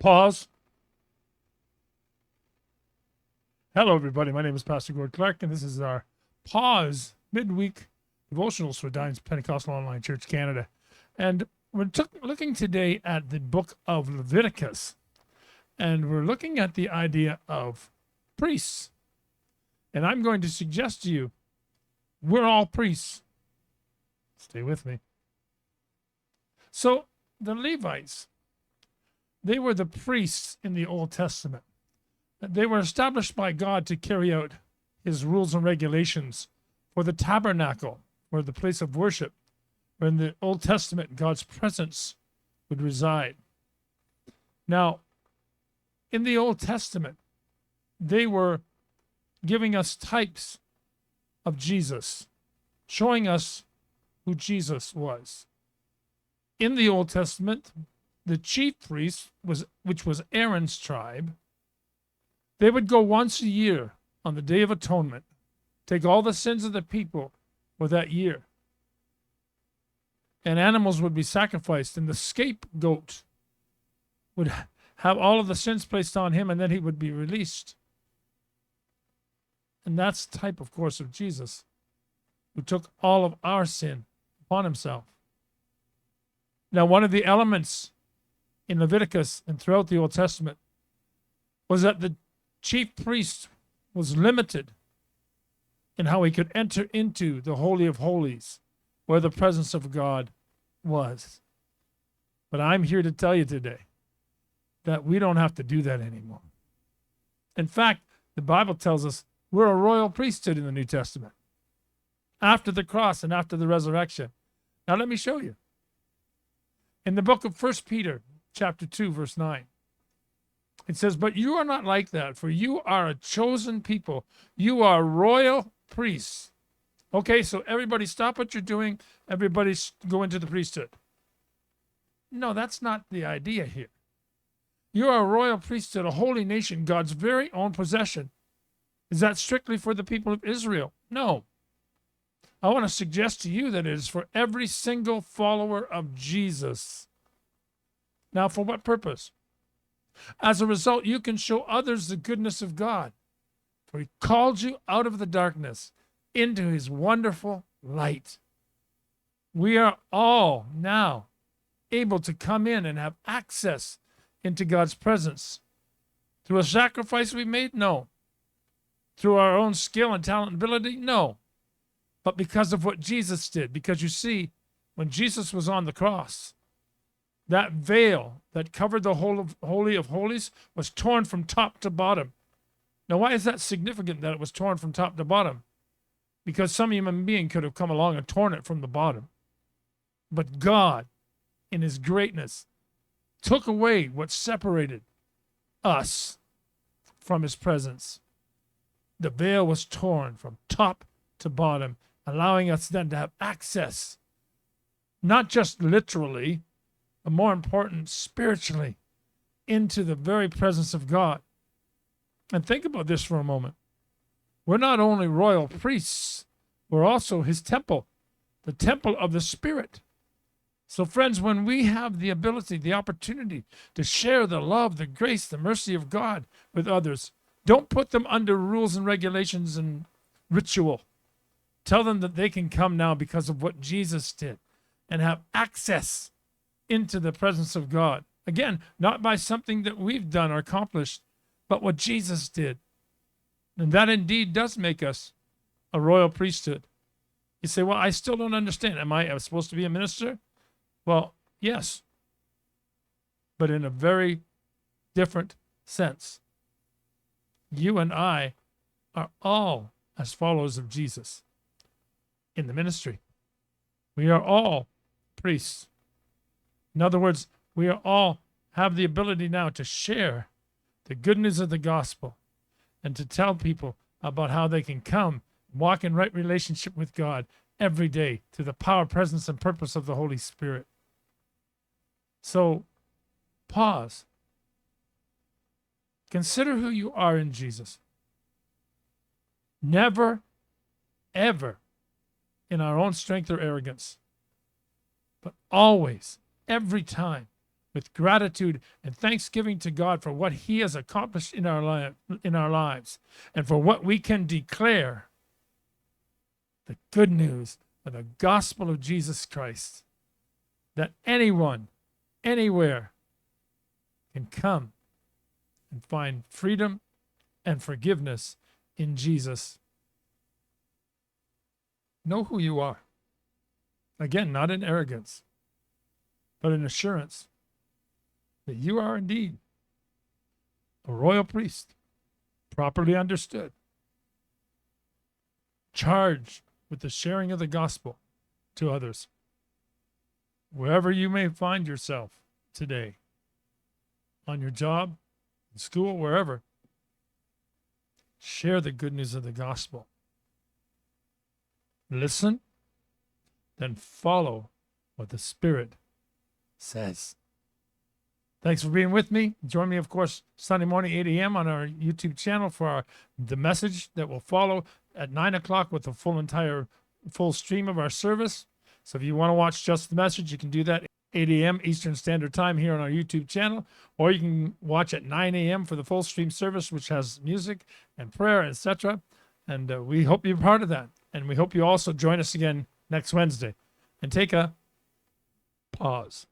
Pause. Hello, everybody. My name is Pastor Gord Clark, and this is our pause midweek devotionals for Dynes Pentecostal Online Church Canada. And we're looking today at the book of Leviticus, and we're looking at the idea of priests. And I'm going to suggest to you, we're all priests. Stay with me. So the Levites, they were the priests in the Old Testament. They were established by God to carry out his rules and regulations for the tabernacle, or the place of worship, where in the Old Testament God's presence would reside. Now, in the Old Testament, they were giving us types of Jesus, showing us who Jesus was. In the Old Testament, the chief priest, which was Aaron's tribe, they would go once a year on the Day of Atonement, take all the sins of the people for that year. And animals would be sacrificed, and the scapegoat would have all of the sins placed on him, and then he would be released. And that's the type, of course, of Jesus, who took all of our sin upon himself. Now, one of the elements in Leviticus and throughout the Old Testament was that the chief priest was limited in how he could enter into the Holy of Holies, where the presence of God was. But I'm here to tell you today that we don't have to do that anymore. In fact, the Bible tells us we're a royal priesthood in the New Testament, after the cross and after the resurrection. Now let me show you. In the book of 1 Peter, chapter 2, verse 9, it says, "But you are not like that, for you are a chosen people. You are royal priests." Okay, so everybody stop what you're doing. Everybody go into the priesthood. No, that's not the idea here. You are a royal priesthood, a holy nation, God's very own possession. Is that strictly for the people of Israel? No. I want to suggest to you that it is for every single follower of Jesus. Now, for what purpose? As a result, you can show others the goodness of God, for he called you out of the darkness into his wonderful light. We are all now able to come in and have access into God's presence. Through a sacrifice we made? No. Through our own skill and talent and ability? No. But because of what Jesus did. Because you see, when Jesus was on the cross, that veil that covered the Holy of Holies was torn from top to bottom. Now, why is that significant that it was torn from top to bottom? Because some human being could have come along and torn it from the bottom. But God, in his greatness, took away what separated us from his presence. The veil was torn from top to bottom, allowing us then to have access, not just literally, but more important, spiritually, into the very presence of God. And think about this for a moment. We're not only royal priests, we're also his temple, the temple of the Spirit. So friends, when we have the ability, the opportunity to share the love, the grace, the mercy of God with others, don't put them under rules and regulations and ritual. Tell them that they can come now because of what Jesus did and have access into the presence of God. Again, not by something that we've done or accomplished, but what Jesus did. And that indeed does make us a royal priesthood. You say, well, I still don't understand. Am I supposed to be a minister? Well, yes, but in a very different sense. You and I are all as followers of Jesus in the ministry. We are all priests. In other words, we are all have the ability now to share the good news of the gospel and to tell people about how they can come, walk in right relationship with God every day through the power, presence, and purpose of the Holy Spirit. So, pause. Consider who you are in Jesus. Never, ever in our own strength or arrogance, but always, every time, with gratitude and thanksgiving to God for what he has accomplished in our lives, and for what we can declare, the good news of the gospel of Jesus Christ, that anyone, anywhere can come and find freedom and forgiveness in Jesus. Know who you are. Again, not in arrogance, but in assurance that you are indeed a royal priest, properly understood, charged with the sharing of the gospel to others. Wherever you may find yourself today, on your job, in school, wherever, share the good news of the gospel. Listen, then follow what the Spirit says. Thanks for being with me. Join me, of course, Sunday morning, 8 a.m. on our YouTube channel for the message that will follow at 9 o'clock with the full stream of our service. So if you want to watch just the message, you can do that 8 a.m. Eastern Standard Time here on our YouTube channel, or you can watch at 9 a.m. for the full stream service, which has music and prayer, etc. And we hope you're part of that. And we hope you also join us again next Wednesday. And take a pause.